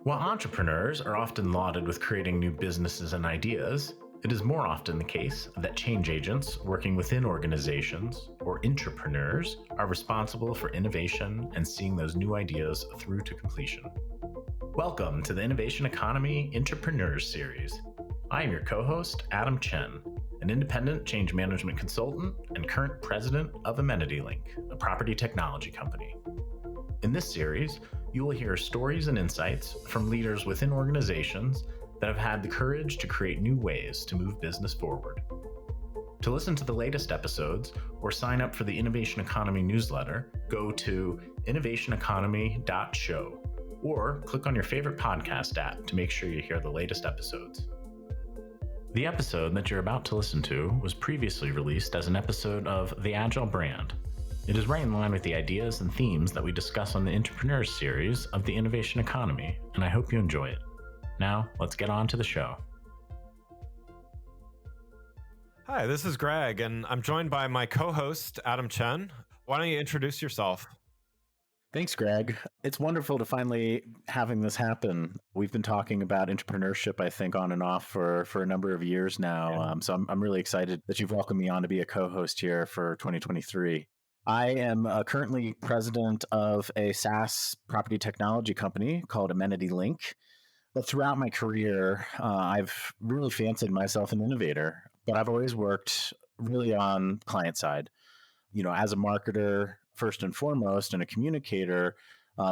While entrepreneurs are often lauded with creating new businesses and ideas, it is more often the case that change agents working within organizations, or intrapreneurs, are responsible for innovation and seeing those new ideas through to completion. Welcome to the Innovation Economy Intrapreneurs series. I am your co-host, Adam Chen, an independent change management consultant and current president of AmenityLinc, a property technology company. In this series, you will hear stories and insights from leaders within organizations that have had the courage to create new ways to move business forward. To listen to the latest episodes or sign up for the Innovation Economy newsletter, go to innovationeconomy.show or click on your favorite podcast app to make sure you hear the latest episodes. The episode that you're about to listen to was previously released as an episode of the Agile Brand. It is right in line with the ideas and themes that we discuss on the Intrapreneurs series of the Innovation Economy, and I hope you enjoy it. Now, let's get on to the show. Hi, this is Greg, and I'm joined by my co-host, Adam Chen. Why don't you introduce yourself? Thanks, Greg. It's wonderful to finally having this happen. We've been talking about entrepreneurship, I think, on and off for a number of years now. Yeah. So I'm really excited that you've welcomed me on to be a co-host here for 2023. I am currently president of a SaaS property technology company called AmenityLinc. But throughout my career, I've really fancied myself an innovator, but I've always worked really on client side. You know, as a marketer, first and foremost, and a communicator,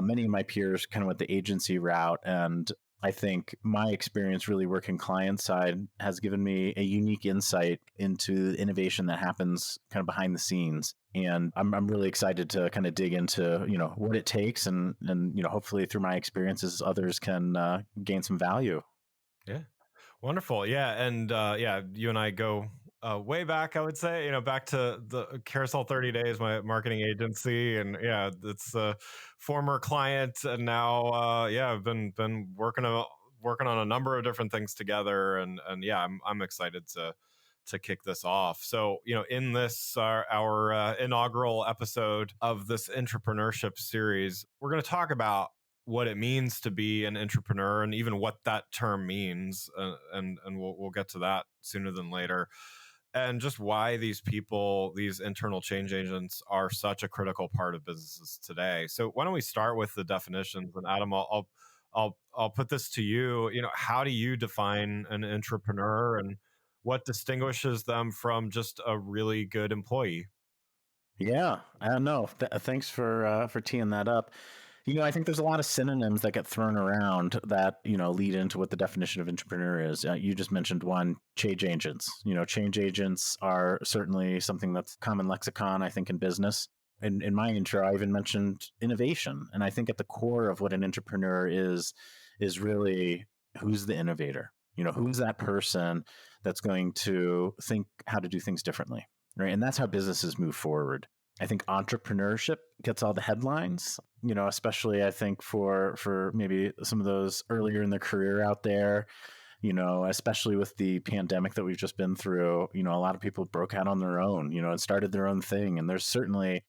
many of my peers kind of went the agency route. And I think my experience really working client side has given me a unique insight into the innovation that happens kind of behind the scenes. And I'm really excited to kind of dig into, you know, what it takes and hopefully through my experiences, others can gain some value. Yeah. Wonderful. Yeah. And you and I go way back, I would say, back to the Carousel 30 Days, my marketing agency. And it's a former client. And now, I've been working on a number of different things together. And I'm excited to kick this off. So, in this, our inaugural episode of this Intrapreneurship series, we're going to talk about what it means to be an intrapreneur and even what that term means. And we'll get to that sooner than later. And just why these people, these internal change agents, are such a critical part of businesses today. So why don't we start with the definitions? And Adam, I'll put this to you. How do you define an intrapreneur, and what distinguishes them from just a really good employee? Yeah, I don't know. Thanks for teeing that up. I think there's a lot of synonyms that get thrown around that, lead into what the definition of entrepreneur is. You just mentioned one, change agents. Change agents are certainly something that's common lexicon, I think, in business. In my intro, I even mentioned innovation. And I think at the core of what an entrepreneur is really who's the innovator? Who's that person that's going to think how to do things differently, right? And that's how businesses move forward. I think entrepreneurship gets all the headlines, especially I think for maybe some of those earlier in their career out there, especially with the pandemic that we've just been through, a lot of people broke out on their own, and started their own thing. And there's certainly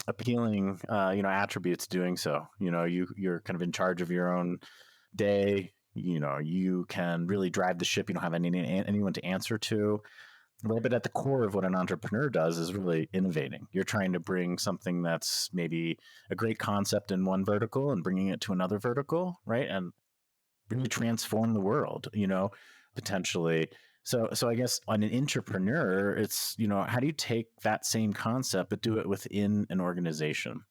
appealing, attributes doing so. You're kind of in charge of your own day. You can really drive the ship. You don't have anyone to answer to. But at the core of what an entrepreneur does is really innovating. You're trying to bring something that's maybe a great concept in one vertical and bringing it to another vertical, right? And really transform the world, potentially. So I guess on an intrapreneur, it's, how do you take that same concept but do it within an organization?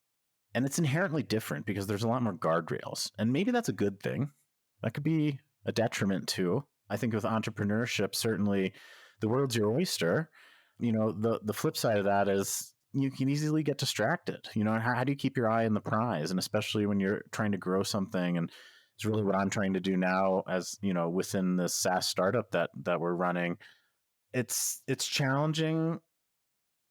And it's inherently different because there's a lot more guardrails. And maybe that's a good thing. That could be a detriment too. I think with entrepreneurship, certainly the world's your oyster. The flip side of that is you can easily get distracted. How do you keep your eye on the prize? And especially when you're trying to grow something, and it's really what I'm trying to do now as, within this SaaS startup that we're running. It's challenging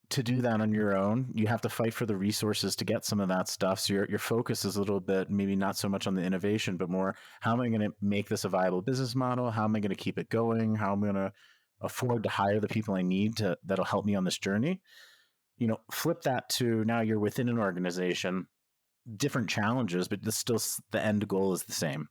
to do that on your own. You have to fight for the resources to get some of that stuff. So your focus is a little bit, maybe not so much on the innovation, but more, how am I going to make this a viable business model? How am I going to keep it going? How am I going to afford to hire the people I need that'll help me on this journey? Flip that to now you're within an organization, different challenges, but the end goal is the same.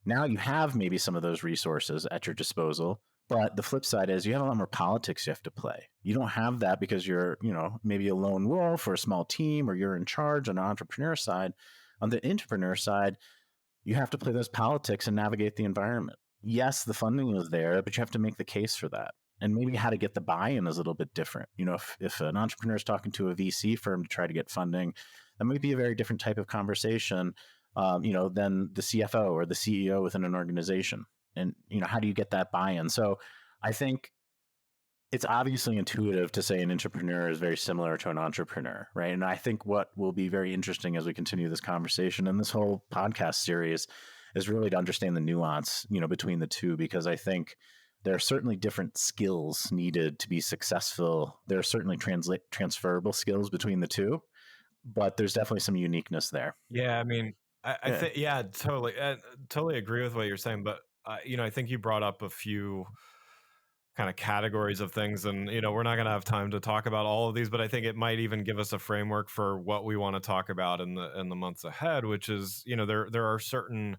Now you have maybe some of those resources at your disposal, but the flip side is you have a lot more politics you have to play. You don't have that because you're, maybe a lone wolf or a small team, or you're in charge on the entrepreneur side. On the entrepreneur side, you have to play those politics and navigate the environment. Yes, the funding is there, but you have to make the case for that. And maybe how to get the buy-in is a little bit different. If an entrepreneur is talking to a VC firm to try to get funding, that might be a very different type of conversation, than the CFO or the CEO within an organization. And, how do you get that buy-in? So I think it's obviously intuitive to say an intrapreneur is very similar to an entrepreneur, right? And I think what will be very interesting as we continue this conversation and this whole podcast series is really to understand the nuance, between the two, because I think there are certainly different skills needed to be successful. There are certainly transferable skills between the two, but there's definitely some uniqueness there. Yeah, I mean, I think, totally, totally agree with what you're saying. But I think you brought up a few kind of categories of things, and we're not going to have time to talk about all of these, but I think it might even give us a framework for what we want to talk about in the months ahead, which is there are certain,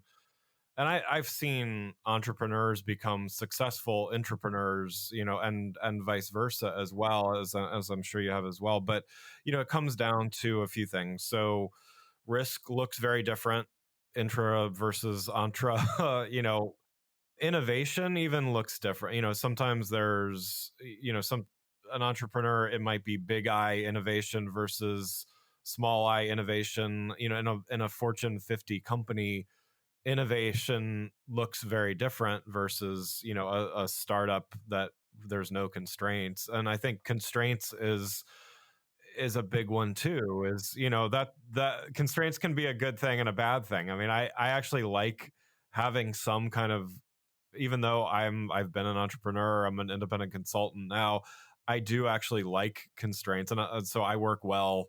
and I've seen entrepreneurs become successful intrapreneurs, and vice versa as well, as I'm sure you have as well. But it comes down to a few things. So risk looks very different, intra versus entre. Innovation even looks different. Sometimes there's an entrepreneur, it might be big I innovation versus small I innovation. In a Fortune 50 company, innovation looks very different versus a startup that there's no constraints. And I think constraints is a big one too. Is that constraints can be a good thing and a bad thing. I mean, I actually like having some kind of, even though I've been an entrepreneur, I'm an independent consultant now, I do actually like constraints, and so I work well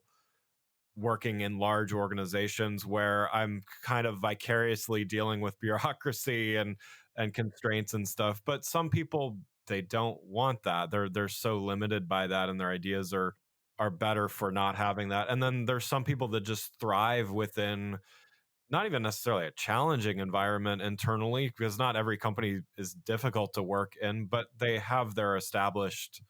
working in large organizations where I'm kind of vicariously dealing with bureaucracy and constraints and stuff. But some people, they don't want that. They're so limited by that, and their ideas are better for not having that. And then there's some people that just thrive within not even necessarily a challenging environment internally, because not every company is difficult to work in, but they have their established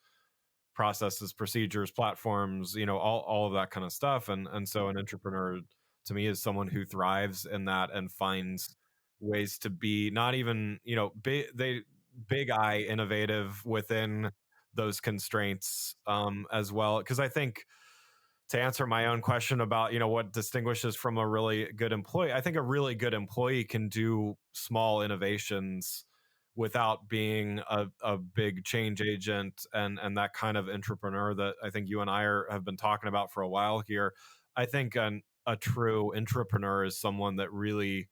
processes, procedures, platforms, all of that kind of stuff. And so an entrepreneur to me is someone who thrives in that and finds ways to be not even, big I innovative within those constraints, as well. Because I think, to answer my own question about what distinguishes from a really good employee, I think a really good employee can do small innovations without being a big change agent and that kind of entrepreneur that I think you and I have been talking about for a while here. I think a true intrapreneur is someone that really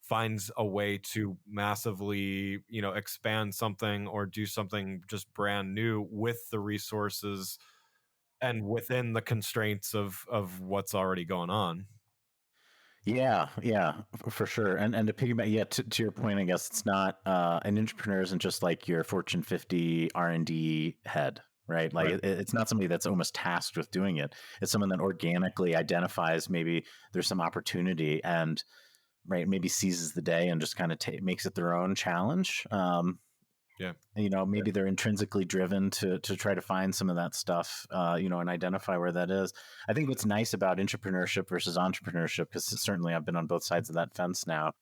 finds a way to massively expand something or do something just brand new with the resources and within the constraints of what's already going on. Yeah, for sure. And to piggyback, to your point, I guess it's not an entrepreneur isn't just like your Fortune 50 R&D head, right? Like Right. it's not somebody that's almost tasked with doing it. It's someone that organically identifies maybe there's some opportunity and right maybe seizes the day and just kind of makes it their own challenge. Yeah. Maybe they're intrinsically driven to try to find some of that stuff, and identify where that is. I think what's nice about intrapreneurship versus entrepreneurship, because certainly I've been on both sides of that fence now,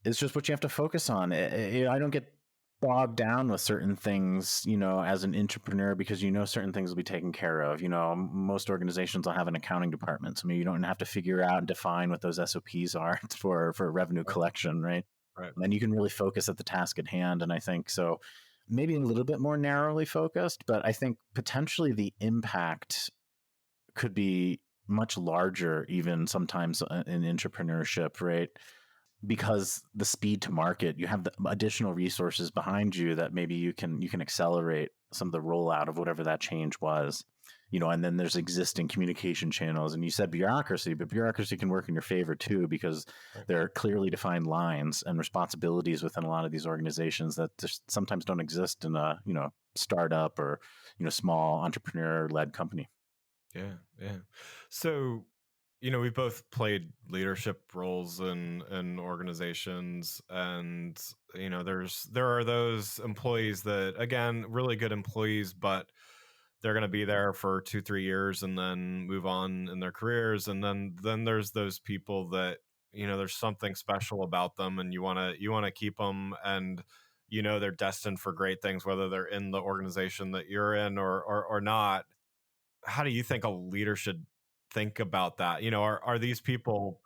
is just what you have to focus on. I don't get bogged down with certain things, as an entrepreneur, because certain things will be taken care of. Most organizations will have an accounting department, so maybe you don't have to figure out and define what those SOPs are for revenue collection, right? Right. And then you can really focus at the task at hand. And I think so, maybe a little bit more narrowly focused, but I think potentially the impact could be much larger, even sometimes in entrepreneurship, right? Because the speed to market, you have the additional resources behind you that maybe you can accelerate some of the rollout of whatever that change was. And then there's existing communication channels. And you said bureaucracy, but bureaucracy can work in your favor too, because there are clearly defined lines and responsibilities within a lot of these organizations that just sometimes don't exist in a, startup or, small entrepreneur led company. Yeah. So we both played leadership roles in organizations, and there are those employees that, again, really good employees, but they're going to be there for 2-3 years and then move on in their careers, and then there's those people that there's something special about them, and you want to keep them, and they're destined for great things, whether they're in the organization that you're in or not. How do you think a leader should think about that? Are these people,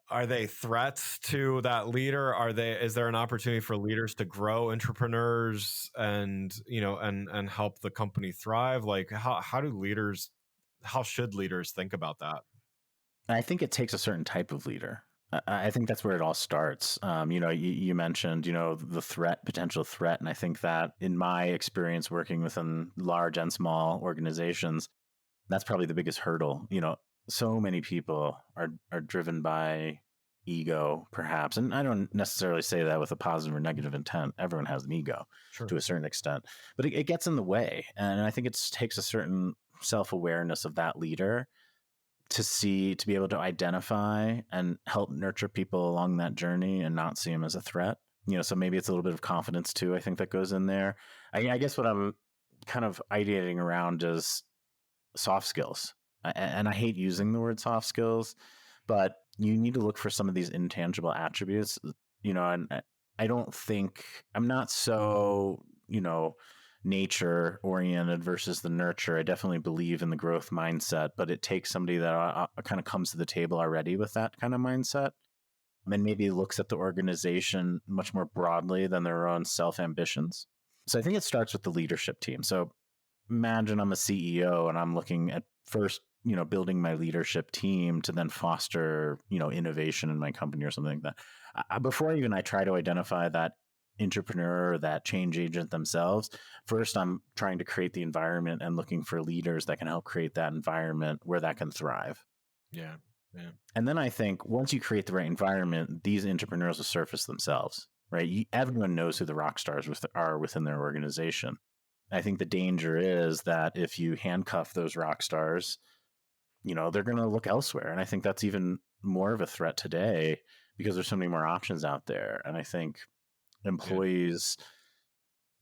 are they threats to that leader? Is there an opportunity for leaders to grow entrepreneurs and and help the company thrive? Like how should leaders think about that? I think it takes a certain type of leader. I think that's where it all starts. You mentioned, the potential threat. And I think that in my experience working within large and small organizations, that's probably the biggest hurdle. So many people are driven by ego, perhaps. And I don't necessarily say that with a positive or negative intent. Everyone has an ego Sure. to a certain extent, but it gets in the way. And I think it takes a certain self-awareness of that leader to be able to identify and help nurture people along that journey and not see them as a threat. So maybe it's a little bit of confidence too, I think, that goes in there. I guess what I'm kind of ideating around is soft skills. And I hate using the word soft skills, but you need to look for some of these intangible attributes, and I don't think I'm not so, nature oriented versus the nurture. I definitely believe in the growth mindset, but it takes somebody that kind of comes to the table already with that kind of mindset, and maybe looks at the organization much more broadly than their own self ambitions. So I think it starts with the leadership team. So imagine I'm a CEO and I'm looking at first, building my leadership team to then foster, innovation in my company or something like that. Before even I try to identify that intrapreneur or that change agent themselves, first I'm trying to create the environment and looking for leaders that can help create that environment where that can thrive. Yeah. Yeah. And then I think once you create the right environment, these entrepreneurs will surface themselves, right? Everyone knows who the rock stars are within their organization. I think the danger is that if you handcuff those rock stars, they're going to look elsewhere. And I think that's even more of a threat today because there's so many more options out there. And I think employees,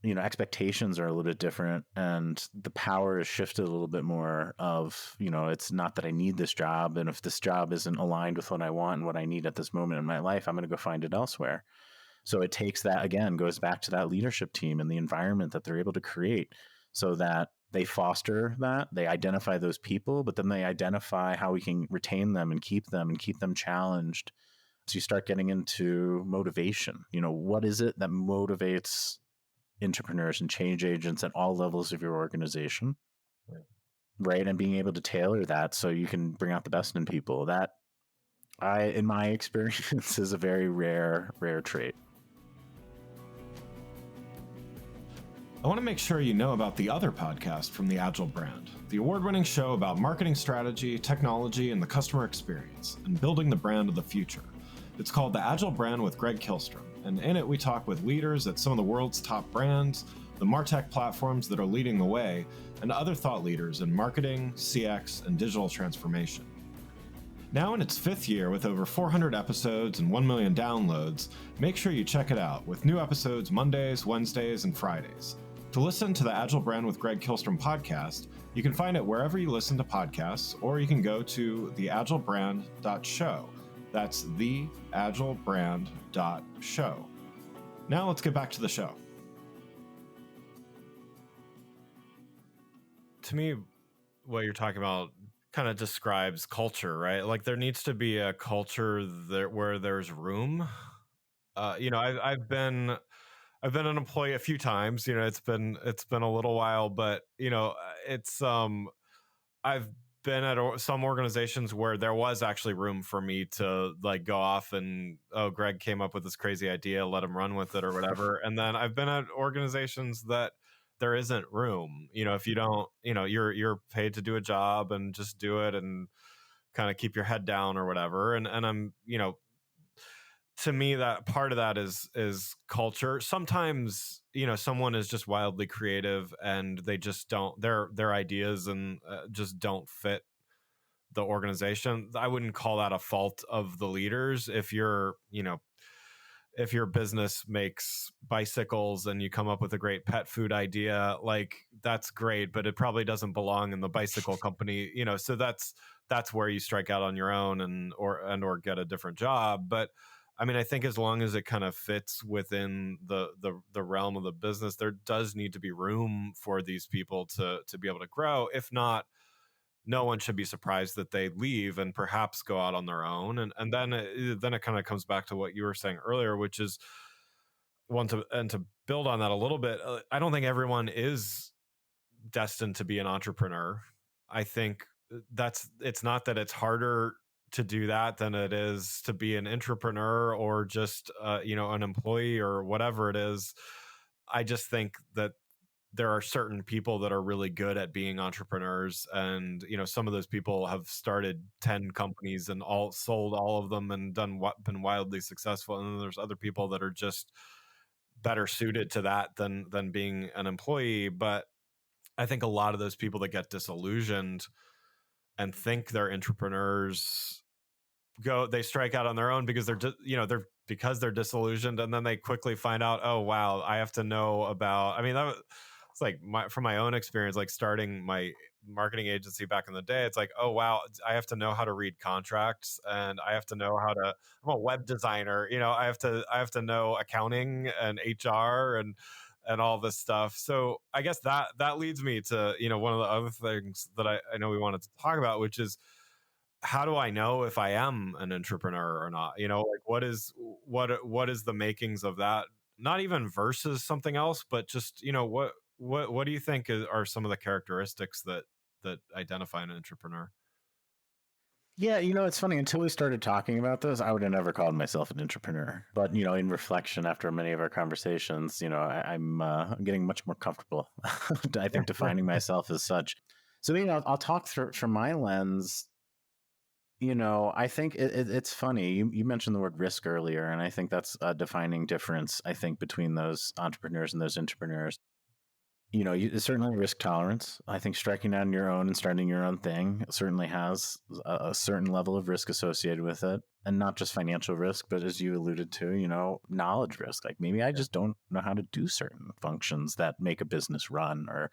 expectations are a little bit different, and the power is shifted a little bit more of, it's not that I need this job. And if this job isn't aligned with what I want and what I need at this moment in my life, I'm going to go find it elsewhere. So it takes that, again, goes back to that leadership team and the environment that they're able to create so that they foster that, they identify those people, but then they identify how we can retain them and keep them challenged. So you start getting into motivation. What is it that motivates entrepreneurs and change agents at all levels of your organization? Right. And being able to tailor that so you can bring out the best in people. That, in my experience, is a very rare trait. I want to make sure you know about the other podcast from the Agile Brand, the award-winning show about marketing strategy, technology, and the customer experience, and building the brand of the future. It's called the Agile Brand with Greg Kihlström, and in it we talk with leaders at some of the world's top brands, the MarTech platforms that are leading the way, and other thought leaders in marketing, CX, and digital transformation. Now in its 5th year with over 400 episodes and 1 million downloads, make sure you check it out with new episodes Mondays, Wednesdays, and Fridays. To listen to the Agile Brand with Greg Kihlström podcast, you can find it wherever you listen to podcasts, or you can go to theagilebrand.show. That's theagilebrand.show. Now let's get back to the show. To me, what you're talking about kind of describes culture, right? Like there needs to be a culture there where there's room. I've been an employee a few times. It's been a little while, but it's I've been at some organizations where there was actually room for me to like go off and, oh, Greg came up with this crazy idea, let him run with it or whatever. And then I've been at organizations that there isn't room. If you don't, you're paid to do a job and just do it and kind of keep your head down or whatever. And I'm, to me, that part of that is culture. Sometimes, someone is just wildly creative and they just don't, their ideas and just don't fit the organization. I wouldn't call that a fault of the leaders. If you're, if your business makes bicycles and you come up with a great pet food idea, like that's great, but it probably doesn't belong in the bicycle company, so that's where you strike out on your own or get a different job. But I mean, I think as long as it kind of fits within the realm of the business, there does need to be room for these people to be able to grow. If not, no one should be surprised that they leave and perhaps go out on their own. And then it kind of comes back to what you were saying earlier, which is to build on that a little bit. I don't think everyone is destined to be an entrepreneur. I think it's not that it's harder to do that than it is to be an intrapreneur or just an employee or whatever it is. I just think that there are certain people that are really good at being entrepreneurs, and some of those people have started 10 companies and sold all of them and been wildly successful, and then there's other people that are just better suited to that than being an employee. But I think a lot of those people that get disillusioned and think they're entrepreneurs they strike out on their own because they're disillusioned, and then they quickly find out, oh wow, I have to know about, it's like from my own experience, like starting my marketing agency back in the day, it's like, oh wow, I have to know how to read contracts, and I have to know I'm a web designer, I have to know accounting and HR and all this stuff. So I guess that leads me to, one of the other things that I know we wanted to talk about, which is, how do I know if I am an entrepreneur or not? Like what is the makings of that? Not even versus something else, but just, what do you think are some of the characteristics that identify an entrepreneur? Yeah, it's funny. Until we started talking about this, I would have never called myself an entrepreneur. But in reflection, after many of our conversations, I'm getting much more comfortable. I think defining myself as such. So I'll talk from my lens. I think it's funny. You mentioned the word risk earlier, and I think that's a defining difference, I think, between those entrepreneurs and those intrapreneurs. Certainly risk tolerance. I think striking out on your own and starting your own thing certainly has a certain level of risk associated with it, and not just financial risk, but as you alluded to, knowledge risk. Like maybe I just don't know how to do certain functions that make a business run, or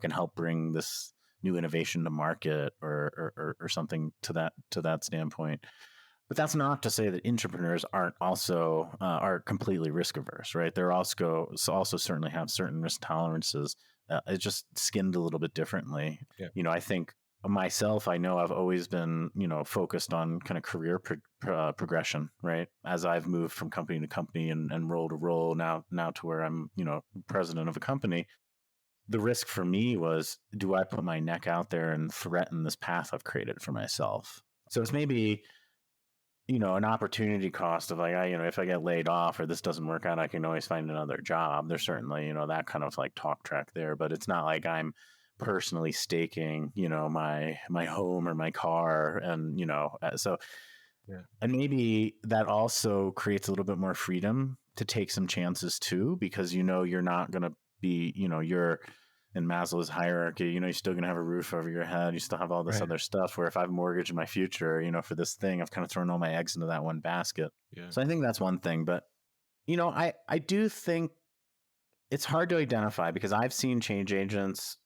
can help bring this new innovation to market, or something to that standpoint. But that's not to say that intrapreneurs aren't also are completely risk averse, right? They're also certainly have certain risk tolerances. It's just skinned a little bit differently. Yeah. I think myself, I know I've always been, focused on kind of career progression, right? As I've moved from company to company and role to role, now to where I'm, president of a company. The risk for me was, do I put my neck out there and threaten this path I've created for myself? So it's maybe, an opportunity cost of like, if I get laid off or this doesn't work out, I can always find another job. There's certainly, that kind of like talk track there, but it's not like I'm personally staking, my home or my car. And, so, yeah. And maybe that also creates a little bit more freedom to take some chances too, because, you're not going to be, you're in Maslow's hierarchy, you're still going to have a roof over your head. You still have all this other stuff where if I've mortgaged my future, for this thing, I've kind of thrown all my eggs into that one basket. Yeah. So I think that's one thing. But, I do think it's hard to identify, because I've seen change agents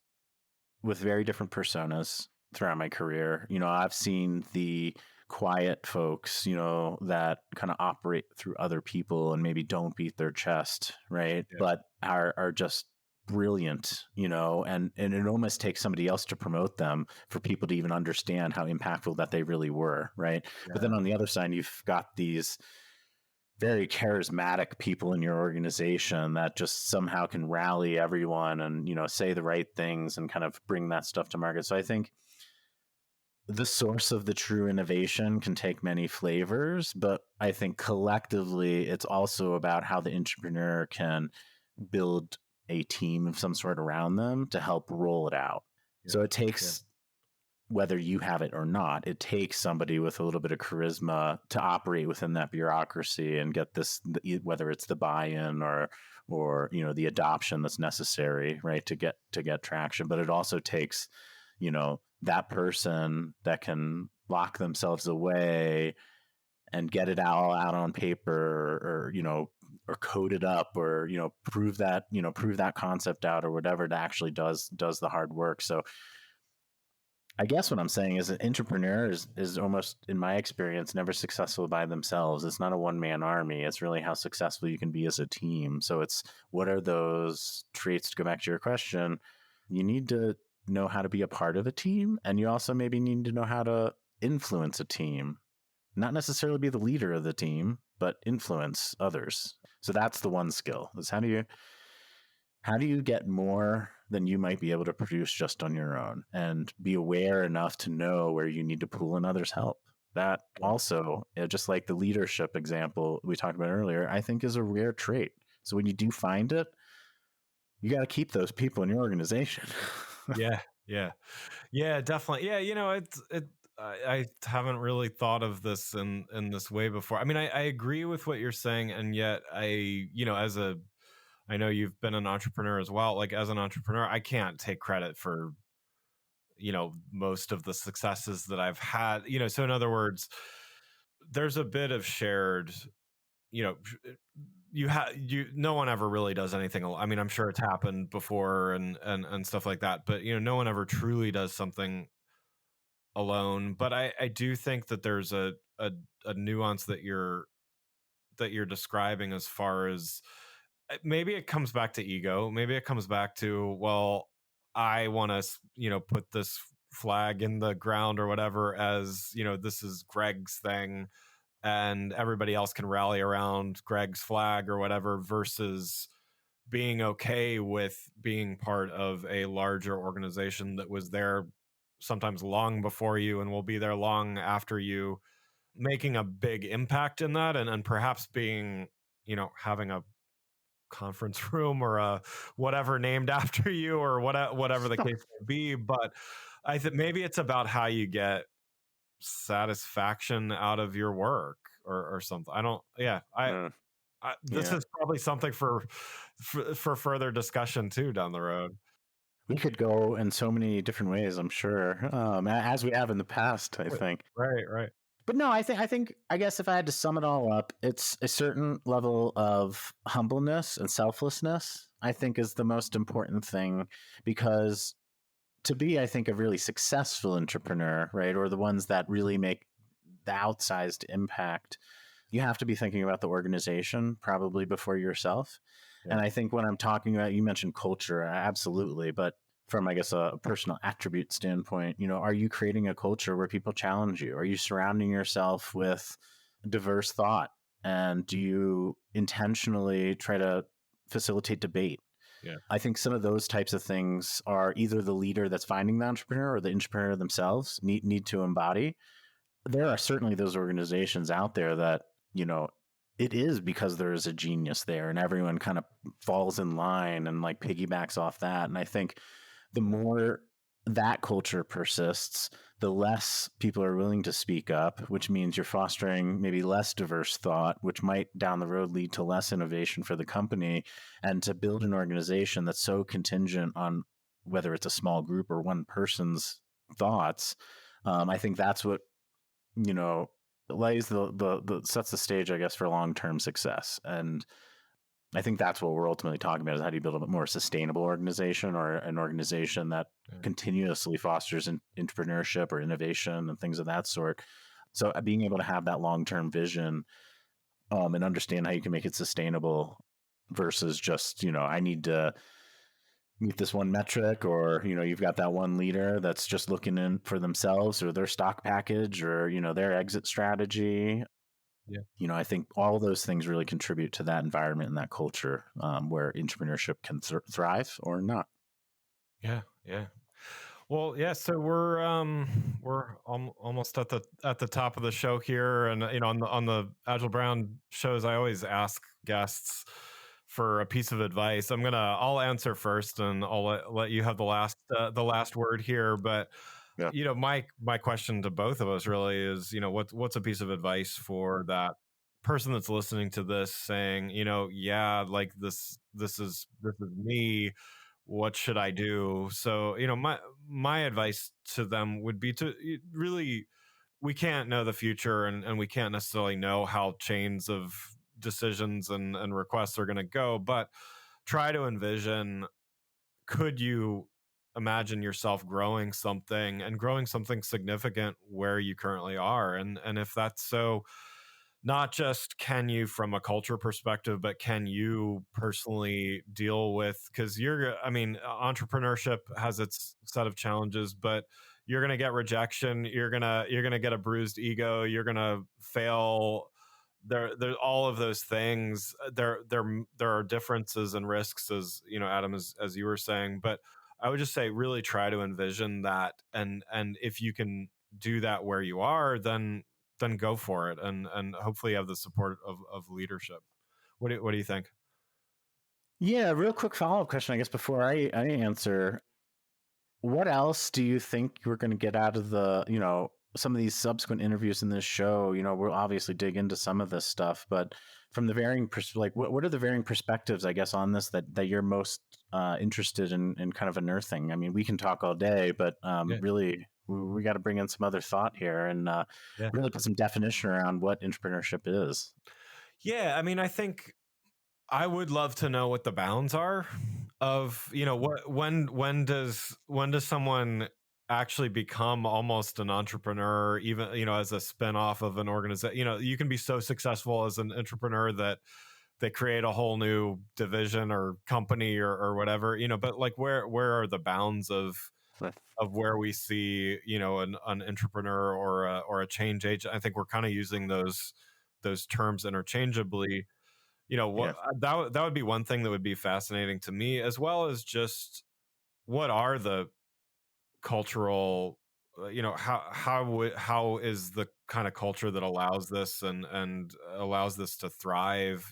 with very different personas throughout my career. I've seen the quiet folks, that kind of operate through other people and maybe don't beat their chest, right? Yeah. But are just brilliant, and it almost takes somebody else to promote them for people to even understand how impactful that they really were, right? Yeah. But then on the other side, you've got these very charismatic people in your organization that just somehow can rally everyone and, say the right things and kind of bring that stuff to market. So I think the source of the true innovation can take many flavors, but I think collectively it's also about how the entrepreneur can build a team of some sort around them to help roll it out. Yeah. So it takes, whether you have it or not, it takes somebody with a little bit of charisma to operate within that bureaucracy and get this, whether it's the buy-in or the adoption that's necessary, right, to get traction. But it also takes, that person that can lock themselves away and get it all out on paper, or or code it up, or prove that concept out, or whatever, that actually does the hard work. So I guess what I'm saying is an entrepreneur is almost, in my experience, never successful by themselves. It's not a one-man army. It's really how successful you can be as a team. So it's, what are those traits, to go back to your question? You need to know how to be a part of a team, and you also maybe need to know how to influence a team. Not necessarily be the leader of the team, but influence others. So that's the one skill, is how do you get more than you might be able to produce just on your own, and be aware enough to know where you need to pull in others' help. That also, just like the leadership example we talked about earlier, I think is a rare trait. So when you do find it, you got to keep those people in your organization. Yeah, definitely. Yeah, I haven't really thought of this in this way before. I mean, I agree with what you're saying, and yet I know you've been an entrepreneur as well. Like, as an entrepreneur, I can't take credit for, most of the successes that I've had. So in other words, there's a bit of shared, you know, no one ever really does anything. I mean, I'm sure it's happened before and stuff like that, but no one ever truly does something alone. But I do think that there's a nuance that you're describing, as far as, maybe it comes back to ego. Maybe it comes back to, well, I want to, put this flag in the ground or whatever, as, this is Greg's thing, and everybody else can rally around Greg's flag or whatever, versus being okay with being part of a larger organization that was there sometimes long before you and will be there long after you, making a big impact in that, and perhaps being, having a conference room or a whatever named after you, or whatever the case may be. But I think maybe it's about how you get satisfaction out of your work, or something. I don't. Yeah. This Yeah. is probably something for further discussion too down the road. We could go in so many different ways, I'm sure, as we have in the past, I think. Right. But no, I guess if I had to sum it all up, it's a certain level of humbleness and selflessness, I think, is the most important thing. Because to be, I think, a really successful entrepreneur, right, or the ones that really make the outsized impact, you have to be thinking about the organization probably before yourself. Yeah. And I think when I'm talking about, you mentioned culture, absolutely, but from, I guess, a personal attribute standpoint, are you creating a culture where people challenge you? Are you surrounding yourself with diverse thought? And do you intentionally try to facilitate debate? Yeah. I think some of those types of things are either the leader that's finding the entrepreneur, or the entrepreneur themselves need to embody. There are certainly those organizations out there that, it is because there is a genius there, and everyone kind of falls in line and like piggybacks off that. And I think the more that culture persists, the less people are willing to speak up, which means you're fostering maybe less diverse thought, which might down the road lead to less innovation for the company. And to build an organization that's so contingent on whether it's a small group or one person's thoughts, I think that's what, lays the sets the stage, I guess, for long-term success. And I think that's what we're ultimately talking about, is how do you build a more sustainable organization, or an organization that continuously fosters entrepreneurship or innovation and things of that sort. So being able to have that long-term vision, and understand how you can make it sustainable, versus just, I need to meet this one metric, or, you've got that one leader that's just looking in for themselves, or their stock package, or, their exit strategy. Yeah. I think all those things really contribute to that environment and that culture, where entrepreneurship can thrive or not. Yeah. Well, yeah. So we're almost at the top of the show here, and on the Agile Brand shows, I always ask guests for a piece of advice. I'll answer first, and I'll let you have the last word here. But Yeah. My question to both of us really is, what's a piece of advice for that person that's listening to this, saying, yeah, like this is me. What should I do? So, my advice to them would be to really we can't know the future, and we can't necessarily know how chains of decisions and requests are going to go, but try to envision, could you imagine yourself growing something significant where you currently are? And if that's so, not just can you from a culture perspective, but can you personally deal with, because entrepreneurship has its set of challenges, but you're going to get rejection, you're going to get a bruised ego, you're going to fail. There's all of those things. There are differences and risks, as you know, Adam, as you were saying. But I would just say, really try to envision that, and if you can do that where you are, then go for it, and hopefully you have the support of leadership. What do you think? Yeah, real quick follow-up question, I guess, before I answer. What else do you think you're going to get out of the, some of these subsequent interviews in this show? We'll obviously dig into some of this stuff, but from the varying what are the varying perspectives, I guess, on this that you're most interested in kind of unearthing? I mean, we can talk all day, but really, we got to bring in some other thought here and really put some definition around what intrapreneurship is. Yeah, I mean, I think I would love to know what the bounds are of, when does someone actually become almost an entrepreneur, even, as a spinoff of an organization. You can be so successful as an entrepreneur that they create a whole new division or company or whatever, but like where are the bounds of where we see, an entrepreneur or a change agent? I think we're kind of using those terms interchangeably. That would be one thing that would be fascinating to me, as well as just what are the cultural, how is the kind of culture that allows this and allows this to thrive?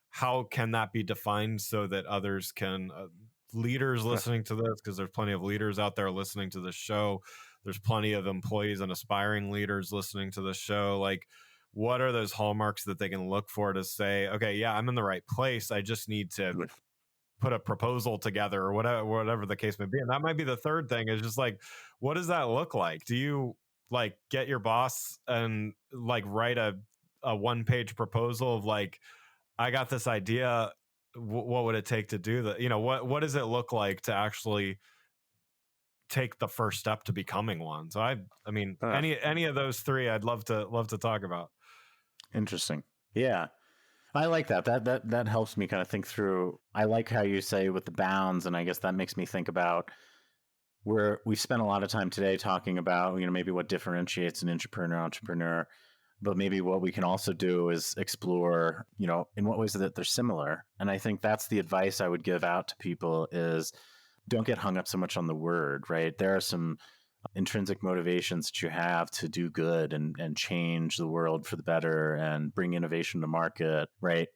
How can that be defined so that others can, leaders listening to this, because there's plenty of leaders out there listening to this show. There's plenty of employees and aspiring leaders listening to this show. Like, what are those hallmarks that they can look for to say, okay, yeah, I'm in the right place. I just need to put a proposal together, or whatever the case may be. And that might be the third thing, is just like, what does that look like? Do you like get your boss and like write a 1-page proposal of like, I got this idea. What would it take to do that? What does it look like to actually take the first step to becoming one? So I mean, any of those three, I'd love to talk about. Interesting. Yeah. I like that. That helps me kind of think through. I like how you say with the bounds, and I guess that makes me think about where we've spent a lot of time today talking about, maybe what differentiates an entrepreneur, but maybe what we can also do is explore, in what ways that they're similar. And I think that's the advice I would give out to people is don't get hung up so much on the word, right? There are some intrinsic motivations that you have to do good and change the world for the better and bring innovation to market, right?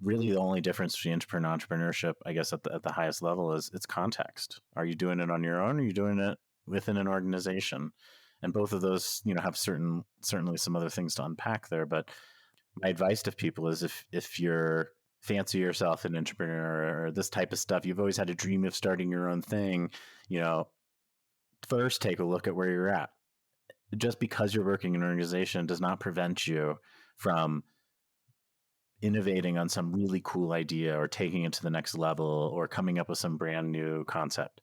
Really, the only difference between entrepreneurship, I guess, at the highest level is its context. Are you doing it on your own, or are you doing it within an organization? And both of those, have certainly some other things to unpack there. But my advice to people is if you're fancy yourself an entrepreneur or this type of stuff, you've always had a dream of starting your own thing, first take a look at where you're at. Just because you're working in an organization does not prevent you from innovating on some really cool idea or taking it to the next level or coming up with some brand new concept.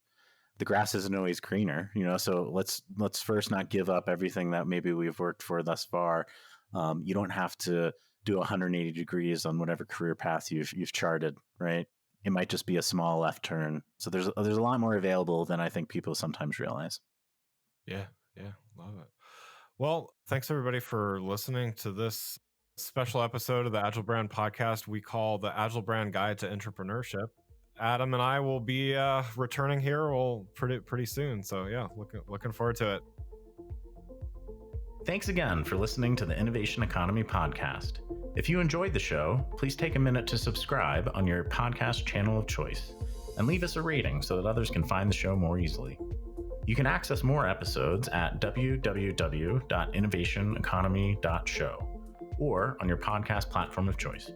The grass isn't always greener, so let's first not give up everything that maybe we've worked for thus far. You don't have to do 180 degrees on whatever career path you've charted, right? It might just be a small left turn. So there's a lot more available than I think people sometimes realize. Yeah, love it. Well, thanks everybody for listening to this special episode of the Agile Brand podcast we call the Agile Brand Guide to Intrapreneurship. Adam and I will be returning here pretty soon. So yeah, looking forward to it. Thanks again for listening to the Innovation Economy podcast. If you enjoyed the show, please take a minute to subscribe on your podcast channel of choice and leave us a rating so that others can find the show more easily. You can access more episodes at www.innovationeconomy.show or on your podcast platform of choice.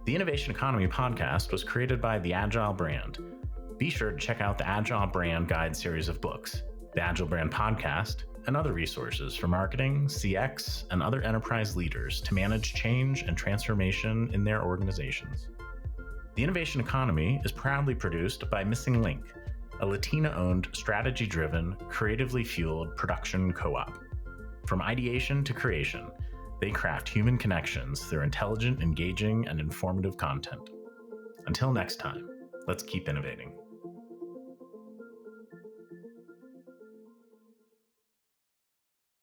The Innovation Economy podcast was created by the Agile Brand. Be sure to check out the Agile Brand Guide series of books, the Agile Brand podcast, and other resources for marketing, CX, and other enterprise leaders to manage change and transformation in their organizations. The Innovation Economy is proudly produced by AmenityLinc, a Latina-owned, strategy-driven, creatively fueled production co-op. From ideation to creation, they craft human connections through intelligent, engaging, and informative content. Until next time, let's keep innovating.